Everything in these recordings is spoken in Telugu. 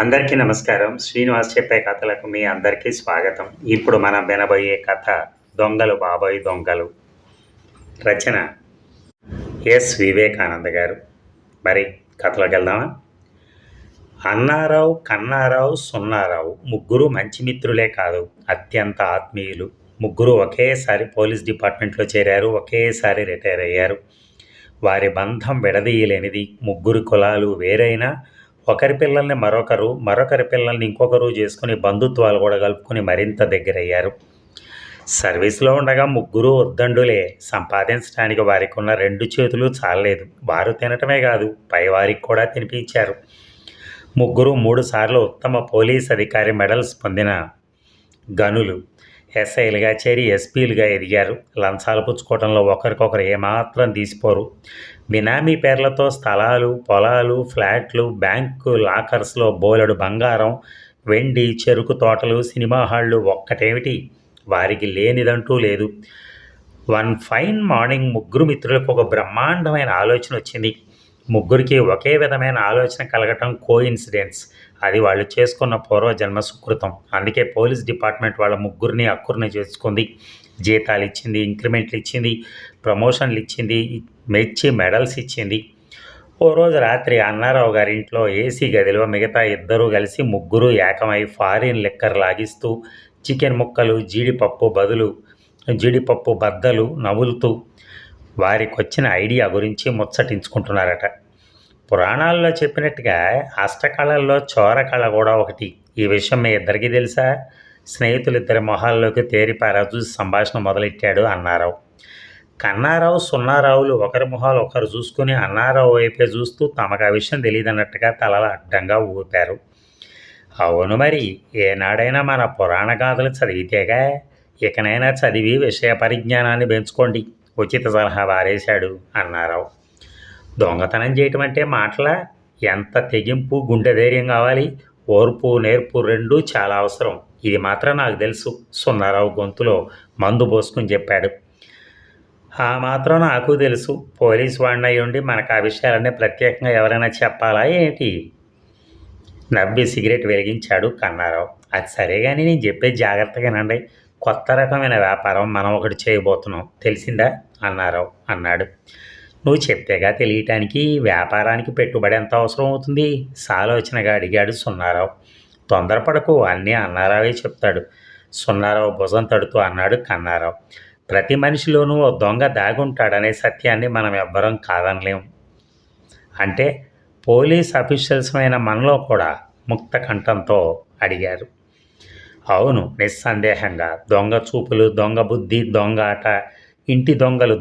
అందరికీ నమస్కారం. శ్రీనివాస్ చెప్పే కథలకు మీ అందరికీ స్వాగతం. ఇప్పుడు మనం వినబోయే కథ 'దొంగలు బాబోయ్ దొంగలు'. రచన ఎస్. వివేకానంద గారు. మరి కథలోకి వెళ్దామా? అన్నారావు, కన్నారావు, సున్నారావు ముగ్గురు మంచి మిత్రులే కాదు, అత్యంత ఆత్మీయులు. ముగ్గురు ఒకేసారి పోలీస్ డిపార్ట్మెంట్లో చేరారు, ఒకేసారి రిటైర్ అయ్యారు. వారి బంధం విడదీయలేనిది. ముగ్గురు కులాలు వేరైనా ఒకరి పిల్లల్ని మరొకరు, మరొకరి పిల్లల్ని ఇంకొకరు చేసుకుని బంధుత్వాలు కూడా కలుపుకొని మరింత దగ్గరయ్యారు. సర్వీస్లో ఉండగా ముగ్గురు ఉద్దండులే. సంపాదించడానికి వారికి ఉన్న 2 చేతులు చాలలేదు. వారు తినటమే కాదు, పైవారికి కూడా తినిపించారు. ముగ్గురు 3 సార్లు ఉత్తమ పోలీస్ అధికారి మెడల్స్ పొందిన గనులు. ఎస్ఐలుగా చేరి ఎస్పీలుగా ఎదిగారు. లంచాలు పుచ్చుకోవడంలో ఒకరికొకరు ఏమాత్రం తీసిపోరు. బినామీ పేర్లతో స్థలాలు, పొలాలు, ఫ్లాట్లు, బ్యాంకు లాకర్స్లో బోలెడు బంగారం, వెండి, చెరుకు తోటలు, సినిమా హాళ్ళు ఒక్కటేమిటి వారికి లేనిదంటూ లేదు. వన్ ఫైన్ మార్నింగ్ ముగ్గురు మిత్రులకు ఒక బ్రహ్మాండమైన ఆలోచన వచ్చింది. ముగ్గురికి ఒకే విధమైన ఆలోచన కలగటం కోఇన్సిడెన్స్. అది వాళ్ళు చేసుకున్న పూర్వజన్మ సుకృతం. అందుకే పోలీస్ డిపార్ట్మెంట్ వాళ్ళ ముగ్గురిని అక్కురిని చేసుకుంది. జీతాలు ఇచ్చింది, ఇంక్రిమెంట్లు ఇచ్చింది, ప్రమోషన్లు ఇచ్చింది, మెచ్చి మెడల్స్ ఇచ్చింది. ఓ రోజు రాత్రి అన్నారావు గారి ఇంట్లో ఏసీ గదిలో మిగతా ఇద్దరూ కలిసి ముగ్గురు ఏకమై ఫారిన్ లిక్కర్ లాగిస్తూ చికెన్ ముక్కలు, జీడిపప్పు బద్దలు నములుతూ వారికొచ్చిన ఐడియా గురించి ముచ్చటించుకుంటున్నారట. పురాణాల్లో చెప్పినట్టుగా అష్టకళల్లో చోరకళ కూడా ఒకటి. ఈ విషయం మీ ఇద్దరికీ తెలుసా? స్నేహితులిద్దరి మొహాల్లోకి తేరిపారా చూసి సంభాషణ మొదలెట్టాడు అన్నారావు. కన్నారావు, సున్నారావులు ఒకరి మొహాలు ఒకరు చూసుకుని అన్నారావు వైపే చూస్తూ తమకు ఆ విషయం తెలియదన్నట్టుగా తలల అడ్డంగా ఊపారు. అవును మరి, ఏనాడైనా మన పురాణ గాథలు చదివితేగా. ఇకనైనా చదివి విషయ పరిజ్ఞానాన్ని పెంచుకోండి, ఉచిత సలహా వారేశాడు అన్నారావు. దొంగతనం చేయటం అంటే మాటలా? ఎంత తెగింపు, గుండె ధైర్యం కావాలి. ఓర్పు, నేర్పు రెండూ చాలా అవసరం. ఇది మాత్రం నాకు తెలుసు, సున్నారావు గొంతులో మందు పోసుకుని చెప్పాడు. ఆ మాత్రం నాకు తెలుసు. పోలీసు వాడిని అయి ఉండి మనకు ఆ విషయాలన్నీ ప్రత్యేకంగా ఎవరైనా చెప్పాలా ఏంటి? నవ్వి సిగరెట్ వెలిగించాడు కన్నారావు. అది సరే కానీ నేను చెప్పేది జాగ్రత్తగానండి. కొత్త రకమైన వ్యాపారం మనం ఒకటి చేయబోతున్నాం, తెలిసిందా అన్నారావు అన్నాడు. నువ్వు చెప్తేగా తెలియటానికి. వ్యాపారానికి పెట్టుబడి ఎంత అవసరం అవుతుంది? సాలోచనగా అడిగాడు సున్నారావు. తొందరపడకు, అన్నీ అన్నారావే చెప్తాడు. సున్నారావు భుజం తడుతూ అన్నాడు కన్నారావు. ప్రతి మనిషిలోనూ ఓ దొంగ దాగుంటాడనే సత్యాన్ని మనం ఎవ్వరం కాదనలేం. అంటే పోలీస్ అఫీషియల్స్మైన మనలో కూడా ముక్త కంఠంతో అడిగారు. అవును, నిస్సందేహంగా. దొంగ చూపులు, దొంగ బుద్ధి, దొంగ ఆట, ఇంటి దొంగలు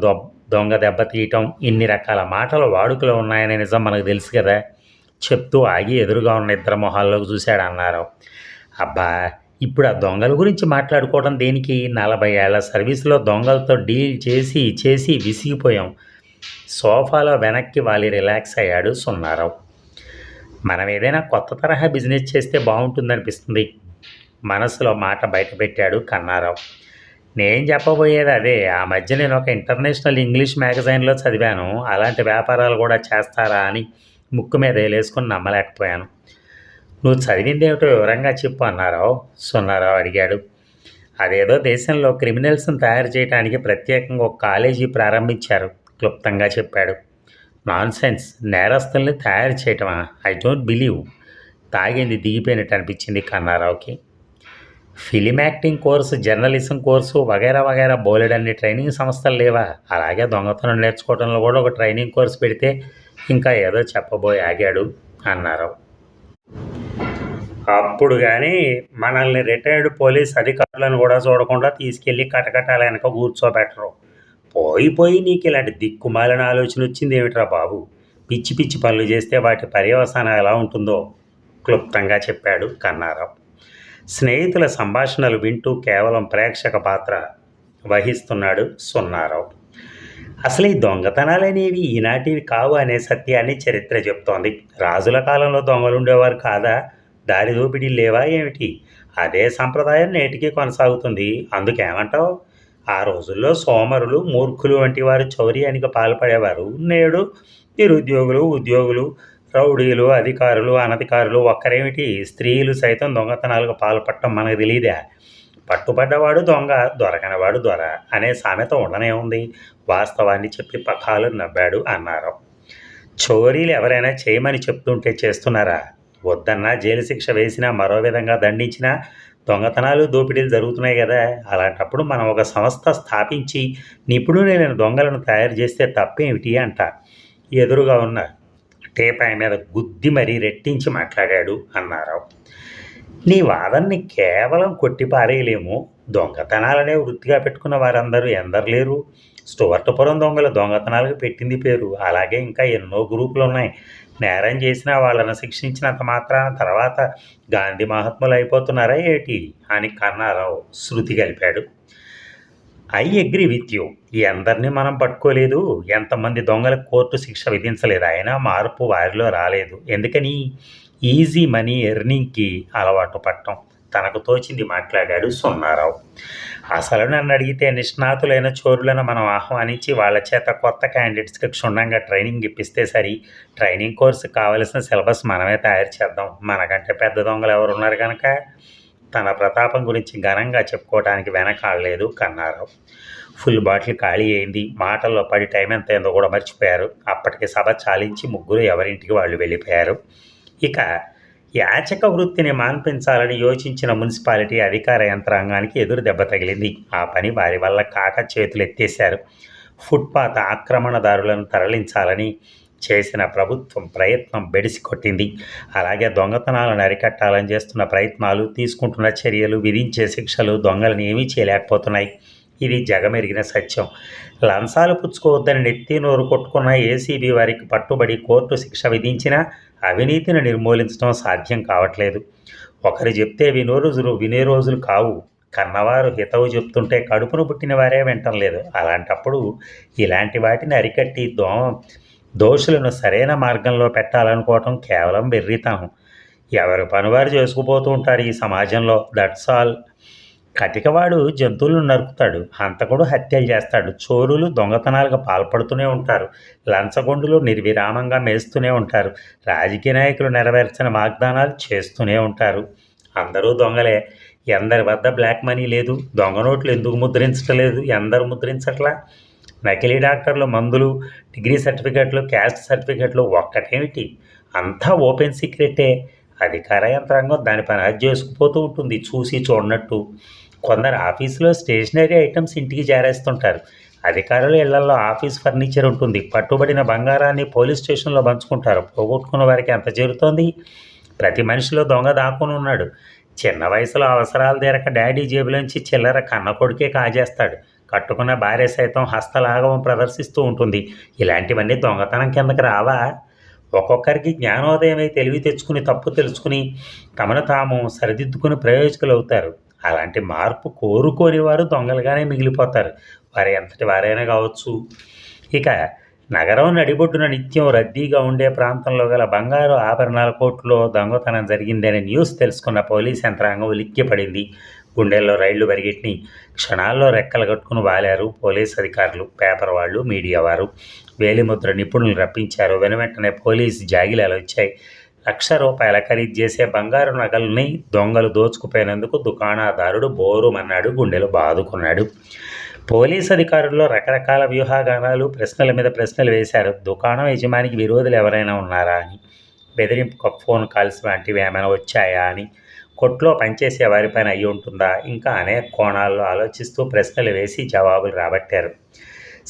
దొంగ దెబ్బతీయటం, ఇన్ని రకాల మాటలు వాడుకలో ఉన్నాయనే నిజం మనకు తెలుసు కదా. చెప్తూ ఆగి ఎదురుగా ఉన్న ఇద్దరు మొహాల్లోకి చూశాడు అన్నారావు. అబ్బా, ఇప్పుడు ఆ దొంగల గురించి మాట్లాడుకోవడం దేనికి? 40 ఏళ్ల సర్వీసులో దొంగలతో డీల్ చేసి చేసి విసిగిపోయాం. సోఫాలో వెనక్కి వాలి రిలాక్స్ అయ్యాడు సున్నారావు. మనం ఏదైనా కొత్త తరహా బిజినెస్ చేస్తే బాగుంటుందనిపిస్తుంది. మనసులో మాట బయటపెట్టాడు కన్నారావు. నేను చెప్పబోయేది అదే. ఆ మధ్య నేను ఒక ఇంటర్నేషనల్ ఇంగ్లీష్ మ్యాగజైన్లో చదివాను. అలాంటి వ్యాపారాలు కూడా చేస్తారా అని ముక్కు మీద వేలేసుకుని నమ్మలేకపోయాను. నువ్వు చదివింది ఏమిటో వివరంగా చెప్పు అన్నారావు. సున్నారావు అడిగాడు. అదేదో దేశంలో క్రిమినల్స్ని తయారు చేయడానికి ప్రత్యేకంగా ఒక కాలేజీ ప్రారంభించారు, క్లుప్తంగా చెప్పాడు. నాన్ సెన్స్, నేరస్తుల్ని తయారు చేయటమా? I don't believe. తాగింది దిగిపోయినట్టు అనిపించింది కన్నారావుకి. Film acting course, journalism course వగైరా వగైరా బోలెడన్ని ట్రైనింగ్ సంస్థలు లేవా? అలాగే దొంగతనం నేర్చుకోవడంలో కూడా ఒక ట్రైనింగ్ కోర్సు పెడితే. ఇంకా ఏదో చెప్పబోయి ఆగాడు అన్నారావు. అప్పుడు కానీ మనల్ని రిటైర్డ్ పోలీస్ అధికారులను కూడా చూడకుండా తీసుకెళ్ళి కటకటాల వెనక కూర్చోబెట్టరు. పోయి నీకు ఇలాంటి దిక్కుమాలిన ఆలోచన వచ్చింది ఏమిట్రా బాబు? పిచ్చి పిచ్చి పనులు చేస్తే వాటి పర్యవసానం ఎలా ఉంటుందో క్లుప్తంగా చెప్పాడు కన్నారావు. స్నేహితుల సంభాషణలు వింటూ కేవలం ప్రేక్షక పాత్ర వహిస్తున్నాడు సున్నారావు. అసలు ఈ దొంగతనాలనేవి ఈనాటివి కావు అనే సత్యాన్ని చరిత్ర చెప్తోంది. రాజుల కాలంలో దొంగలు ఉండేవారు కాదా? దారి దోపిడీ లేవా ఏమిటి? అదే సంప్రదాయం నేటికి కొనసాగుతుంది. అందుకేమంటావు? ఆ రోజుల్లో సోమరులు, మూర్ఖులు వంటి వారు చౌర్యానికి పాల్పడేవారు. నేడు నిరుద్యోగులు, ఉద్యోగులు, రౌడీలు, అధికారులు, అనధికారులు ఒక్కరేమిటి, స్త్రీలు సైతం దొంగతనాలకు పాల్పడటం మనకు తెలియదా? పట్టుబడ్డవాడు దొంగ, దొరకనివాడు దొర అనే సామెత ఉండనే ఉంది. వాస్తవాన్ని చెప్పి పకాలు నవ్వాడు అన్నారు. చోరీలు ఎవరైనా చేయమని చెప్తుంటే చేస్తున్నారా? వద్దన్నా జైలు శిక్ష వేసినా, మరో విధంగా దండించినా దొంగతనాలు, దోపిడీలు జరుగుతున్నాయి కదా! అలాంటప్పుడు మనం ఒక సంస్థ స్థాపించి నిపుణులైన దొంగలను తయారు చేస్తే తప్పేమిటి అంట. ఎదురుగా ఉన్న టీపాయ్ మీద గుద్ది మరీ రెట్టించి మాట్లాడాడు అన్నారు. నీ వాదనని కేవలం కొట్టి పారేయలేము. దొంగతనాలనే వృత్తిగా పెట్టుకున్న వారందరూ ఎందరు లేరు? స్టువర్ట్పురం దొంగలు దొంగతనాలకు పెట్టింది పేరు. అలాగే ఇంకా ఎన్నో గ్రూపులు ఉన్నాయి. నేరం చేసినా వాళ్ళను శిక్షించినంత మాత్రాన తర్వాత గాంధీ మహాత్ములు అయిపోతున్నారా ఏటి అని కన్నారావు శృతి కలిపాడు. I agree with you. ఎందరినీ మనం పట్టుకోలేదు, ఎంతమంది దొంగలకు కోర్టు శిక్ష విధించలేదు, అయినా మార్పు వారిలో రాలేదు. ఎందుకని? ఈజీ మనీ ఎర్నింగ్కి అలవాటు పడటం. తనకు తోచింది మాట్లాడాడు సున్నారావు. అసలు నన్ను అడిగితే నిష్ణాతులైన చోరులను మనం ఆహ్వానించి వాళ్ళ చేత కొత్త క్యాండిడేట్స్కి క్షుణ్ణంగా ట్రైనింగ్ ఇప్పిస్తే సరి. ట్రైనింగ్ కోర్సు కావలసిన సిలబస్ మనమే తయారు చేద్దాం. మనకంటే పెద్ద దొంగలు ఎవరున్నారు కనుక. తన ప్రతాపం గురించి ఘనంగా చెప్పుకోవడానికి వెనకాడలేదు కన్నారావు. ఫుల్ బాటిల్ ఖాళీ అయింది. మాటల్లో పడి టైం ఎంత అయిందో కూడా మర్చిపోయారు. అప్పటికి సభ చాలించి ముగ్గురు ఎవరింటికి వాళ్ళు వెళ్ళిపోయారు. ఇక యాచక వృత్తిని మాన్పించాలని యోచించిన మున్సిపాలిటీ అధికార యంత్రాంగానికి ఎదురు దెబ్బ తగిలింది. ఆ పని వారి వల్ల కాక చేతులు ఎత్తేశారు. ఫుట్పాత్ ఆక్రమణదారులను తరలించాలని చేసిన ప్రభుత్వం ప్రయత్నం బెడిసి కొట్టింది. అలాగే దొంగతనాలను అరికట్టాలని చేస్తున్న ప్రయత్నాలు, తీసుకుంటున్న చర్యలు, విధించే శిక్షలు దొంగలను ఏమీ చేయలేకపోతున్నాయి. ఇది జగమెరిగిన సత్యం. లంచాలు పుచ్చుకోవద్దని నెత్తి నోరు కొట్టుకున్న ఏసీబీ వారికి పట్టుబడి కోర్టు శిక్ష విధించినా అవినీతిని నిర్మూలించడం సాధ్యం కావట్లేదు. ఒకరు చెప్తే వినే రోజులు కావు. కన్నవారు హితవు చెప్తుంటే కడుపును పుట్టిన వారే వింటం లేదు. అలాంటప్పుడు ఇలాంటి వాటిని అరికట్టి దోషులను సరైన మార్గంలో పెట్టాలనుకోవటం కేవలం వెర్రితనం. ఎవరి పనివారు చేసుకుపోతూ ఉంటారు ఈ సమాజంలో. That's all. కటికవాడు జంతువులను నరుకుతాడు, హంతకుడు హత్యలు చేస్తాడు, చోరులు దొంగతనాలకు పాల్పడుతూనే ఉంటారు, లంచగొండులు నిర్విరామంగా మేస్తూనే ఉంటారు, రాజకీయ నాయకులు నెరవేర్చిన వాగ్దానాలు చేస్తూనే ఉంటారు. అందరూ దొంగలే. ఎందరి వద్ద బ్లాక్ మనీ లేదు? దొంగ నోట్లు ఎందుకు ముద్రించట్లేదు? ఎందరు ముద్రించట్లా? నకిలీ డాక్టర్లు, మందులు, డిగ్రీ సర్టిఫికెట్లు, క్యాస్ట్ సర్టిఫికెట్లు ఒక్కటేమిటి? అంతా ఓపెన్ సీక్రెటే. అధికార యంత్రాంగం దాని పని అది చేసుకుపోతూ ఉంటుంది చూసి చూడనట్టు. కొందరు ఆఫీసులో స్టేషనరీ ఐటమ్స్ ఇంటికి చేరేస్తుంటారు. అధికారుల ఇళ్లలో ఆఫీస్ ఫర్నిచర్ ఉంటుంది. పట్టుబడిన బంగారాన్ని పోలీస్ స్టేషన్లో పంచుకుంటారు. పోగొట్టుకున్న వారికి ఎంత చేరుతోంది? ప్రతి మనిషిలో దొంగ దాక్కుని ఉన్నాడు. చిన్న వయసులో అవసరాలు తీరక డాడీ జేబులోంచి చిల్లర కన్న కొడుకే కాజేస్తాడు. కట్టుకున్న భార్య సైతం హస్తలాఘవం ప్రదర్శిస్తూ ఉంటుంది. ఇలాంటివన్నీ దొంగతనం కిందకి రావా? ఒక్కొక్కరికి జ్ఞానోదయమై తెలివి తెచ్చుకుని తప్పు తెలుసుకుని తమను తాము సరిదిద్దుకుని ప్రయోజకులు అవుతారు. అలాంటి మార్పు కోరుకోని వారు దొంగలుగానే మిగిలిపోతారు. వారు ఎంతటి వారైనా కావచ్చు. ఇక నగరం నడిబొడ్డున నిత్యం రద్దీగా ఉండే ప్రాంతంలో గల బంగారు ఆభరణాల కోర్టులో దొంగతనం జరిగిందనే న్యూస్ తెలుసుకున్న పోలీస్ యంత్రాంగం ఉలిక్కిపడింది. గుండెల్లో రైళ్లు పరిగెట్టిని. క్షణాల్లో రెక్కలు కట్టుకుని వాలారు పోలీస్ అధికారులు, పేపర్ వాళ్ళు, మీడియా వారు. వేలిముద్ర నిపుణులు రప్పించారు. వెనువెంటనే పోలీసు జాగిలాలు వచ్చాయి. ₹1,00,000 ఖరీదు చేసే బంగారు నగల్ని దొంగలు దోచుకుపోయినందుకు దుకాణదారుడు బోరుమన్నాడు, గుండెలు బాదుకున్నాడు. పోలీసు అధికారుల్లో రకరకాల వ్యూహాగానాలు, ప్రశ్నల మీద ప్రశ్నలు వేశారు. దుకాణం యజమానికి విరోధులు ఎవరైనా ఉన్నారా అని, బెదిరింపు ఫోన్ కాల్స్ వంటివి ఏమైనా వచ్చాయా అని, కొట్లో పనిచేసే వారిపైన అయ్యి ఉంటుందా, ఇంకా అనేక కోణాల్లో ఆలోచిస్తూ ప్రశ్నలు వేసి జవాబులు రాబట్టారు.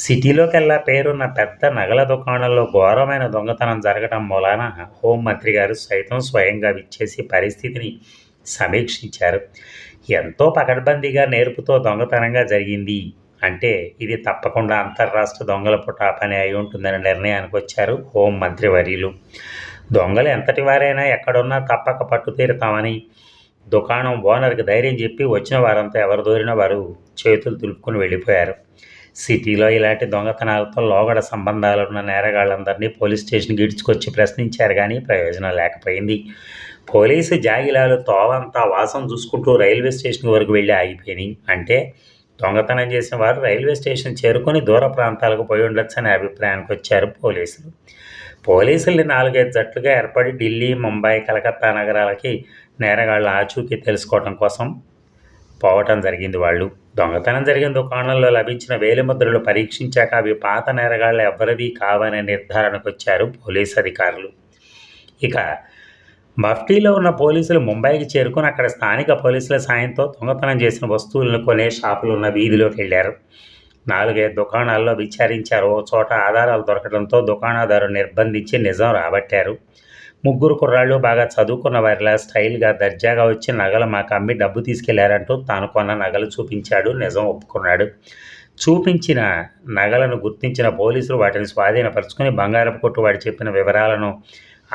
సిటీలోకెల్లా పేరున్న పెద్ద నగల దుకాణంలో ఘోరమైన దొంగతనం జరగడం మూలాన హోంమంత్రి గారు సైతం స్వయంగా విచ్చేసి పరిస్థితిని సమీక్షించారు. ఎంతో పకడ్బందీగా నేర్పుతో దొంగతనంగా జరిగింది అంటే ఇది తప్పకుండా అంతర్రాష్ట్ర దొంగల పుటా పని అయి ఉంటుందనే నిర్ణయానికి వచ్చారు హోంమంత్రి వర్యులు. దొంగలు ఎంతటి వారైనా ఎక్కడున్నా తప్పక పట్టు తీరుతామని దుకాణం ఓనర్కి ధైర్యం చెప్పి వచ్చిన వారంతా ఎవరు దూరిన వారు చేతులు దులుపుకుని వెళ్ళిపోయారు. సిటీలో ఇలాంటి దొంగతనాలతో లోగడ సంబంధాలున్న నేరగాళ్ళందరినీ పోలీస్ స్టేషన్కి ఇడ్చుకొచ్చి ప్రశ్నించారు, కానీ ప్రయోజనం లేకపోయింది. పోలీసు జాగిలాలు తోవంతా వాసం చూసుకుంటూ రైల్వే స్టేషన్ వరకు వెళ్ళి ఆగిపోయినాయి. అంటే దొంగతనం చేసిన వారు రైల్వే స్టేషన్ చేరుకొని దూర ప్రాంతాలకు పోయి ఉండొచ్చనే అభిప్రాయానికి వచ్చారు పోలీసులు. పోలీసుల్ని 4, 5 జట్లుగా ఏర్పడి ఢిల్లీ, ముంబై, కలకత్తా నగరాలకి నేరగాళ్ల ఆచూకీ తెలుసుకోవటం కోసం పోవటం జరిగింది వాళ్ళు. దొంగతనం జరిగిన దుకాణంలో లభించిన వేలిముద్రలు పరీక్షించాక అవి పాత నేరగాళ్ల ఎవ్వరివి కావనే నిర్ధారణకొచ్చారు పోలీసు అధికారులు. ఇక మఫ్టీలో ఉన్న పోలీసులు ముంబైకి చేరుకుని అక్కడ స్థానిక పోలీసుల సాయంతో దొంగతనం చేసిన వస్తువులను కొనే షాపులున్న వీధిలోకి వెళ్ళారు. 4, 5 దుకాణాల్లో విచారించారు. ఓ చోట ఆధారాలు దొరకడంతో దుకాణదారు నిర్బంధించి నిజం రాబట్టారు. 3 కుర్రాళ్ళు బాగా చదువుకున్న వారిలా స్టైల్గా దర్జాగా వచ్చి నగలు మాకు అమ్మి డబ్బు తీసుకెళ్లారంటూ తాను కొన్న నగలు చూపించాడు. నిజం ఒప్పుకున్నాడు. చూపించిన నగలను గుర్తించిన పోలీసులు వాటిని స్వాధీనపరుచుకుని బంగారపు కొట్టు వాడు చెప్పిన వివరాలను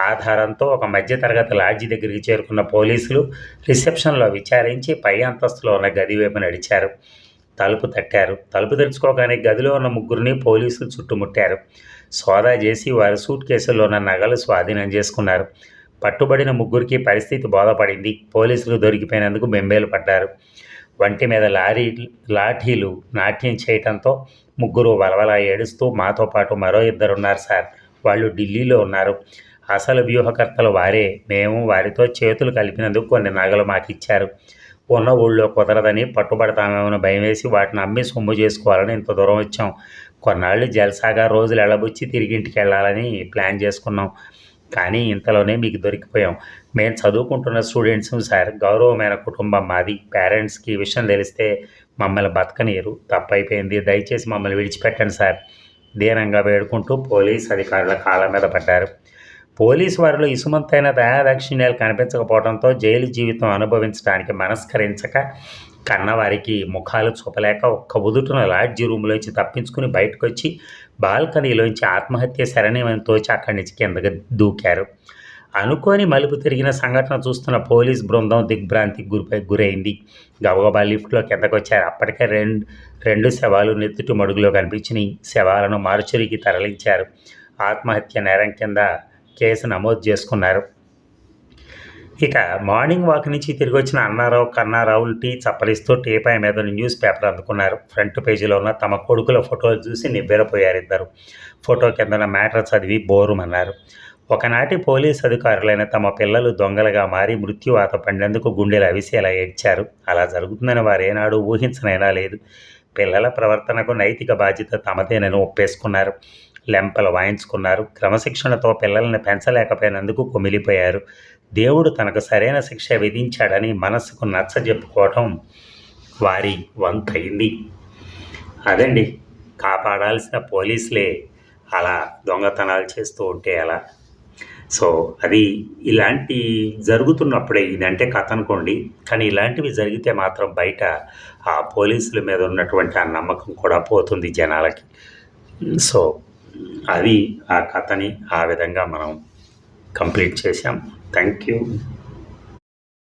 ఆధారంతో ఒక మధ్యతరగతి లాడ్జి దగ్గరికి చేరుకున్న పోలీసులు రిసెప్షన్లో విచారించి పై అంతస్తులో ఉన్న గది వైపు నడిచారు. తలుపు తట్టారు. తలుపు తెరుచుకోగానే గదిలో ఉన్న 3 పోలీసులు చుట్టుముట్టారు. సోదా చేసి వారి సూట్ కేసుల్లో ఉన్న నగలు స్వాధీనం చేసుకున్నారు. పట్టుబడిన 3కి పరిస్థితి బోధపడింది. పోలీసులు దొరికిపోయినందుకు బెంబేలు పడ్డారు. వంటి మీద లాఠీలు నాట్యం చేయటంతో 3 వలవలా ఏడుస్తూ మాతో పాటు మరో 2 ఉన్నారు సార్, వాళ్ళు ఢిల్లీలో ఉన్నారు. అసలు వ్యూహకర్తలు వారే. మేము వారితో చేతులు కలిపినందుకు కొన్ని నగలు మాకిచ్చారు. ఉన్న ఊళ్ళో కుదరదని పట్టుబడతామేమో భయం వేసి వాటిని అమ్మి సొమ్ము చేసుకోవాలని ఇంత దూరం వచ్చాం. కొన్నాళ్ళు జల్సాగా రోజులు ఎళ్ళబుచ్చి తిరిగి ఇంటికి వెళ్ళాలని ప్లాన్ చేసుకున్నాం. కానీ ఇంతలోనే మీకు దొరికిపోయాం. మేము చదువుకుంటున్న స్టూడెంట్స్ సార్, గౌరవమైన కుటుంబం మాది. పేరెంట్స్కి ఈ విషయం తెలిస్తే మమ్మల్ని బతకనీయరు. తప్పైపోయింది, దయచేసి మమ్మల్ని విడిచిపెట్టండి సార్, దీనంగా వేడుకుంటూ పోలీస్ అధికారుల కాళ్ళ మీద పడ్డారు. పోలీసు వారిలో ఇసుమంతైన దయాదాక్షిణ్యాలు కనిపించకపోవడంతో జైలు జీవితం అనుభవించడానికి మనస్కరించక కన్నవారికి ముఖాలు చూపలేక ఒక్క ఉదుటున లాడ్జి రూములోంచి తప్పించుకుని బయటకు వచ్చి బాల్కనీలోంచి ఆత్మహత్య శరణ్యమని తోచి అక్కడి నుంచి కిందకి దూకారు. అనుకోని మలుపు తిరిగిన సంఘటన చూస్తున్న పోలీస్ బృందం దిగ్భ్రాంతికి గురైంది. గబగబా లిఫ్ట్లో కిందకొచ్చారు. అప్పటికే రెండు శవాలు నెత్తుటి మడుగులో కనిపించినాయి. శవాలను మార్చురీకి తరలించారు. ఆత్మహత్య నేరం కింద కేసు నమోదు చేసుకున్నారు. ఇక మార్నింగ్ వాక్ నుంచి తిరిగి వచ్చిన అన్నారావు, కన్నారావులు టీ చప్పరిస్తూ టీపాయ్ మీద న్యూస్ పేపర్ అందుకున్నారు. ఫ్రంట్ పేజీలో ఉన్న తమ కొడుకుల ఫోటోలు చూసి నివ్వెరపోయారు ఇద్దరు. ఫోటో కిందన మ్యాటర్ చదివి బోరుమన్నారు. ఒకనాటి పోలీసు అధికారులైన తమ పిల్లలు దొంగలుగా మారి మృత్యువాత పడినందుకు గుండెలు అవిసేలా ఏడ్చారు. అలా జరుగుతుందని వారు ఏనాడు ఊహించనైనా లేదు. పిల్లల ప్రవర్తనకు నైతిక బాధ్యత తమదేనని ఒప్పేసుకున్నారు. లెంపలు వాయించుకున్నారు. క్రమశిక్షణతో పిల్లల్ని పెంచలేకపోయినందుకు కుమిలిపోయారు. దేవుడు తనకు సరైన శిక్ష విధించాడని మనస్సుకు నచ్చజెప్పుకోవటం వారి వంతయింది. అదండి, కాపాడాల్సిన పోలీసులే అలా దొంగతనాలు చేస్తూ ఉంటే అలా. సో అది ఇలాంటి జరుగుతున్నప్పుడే, ఇదంటే కథ అనుకోండి, కానీ ఇలాంటివి జరిగితే మాత్రం బయట ఆ పోలీసుల మీద ఉన్నటువంటి ఆ నమ్మకం కూడా పోతుంది జనాలకి. సో అది ఆ కథని ఆ విధంగా మనం కంప్లీట్ చేశాం. Thank you.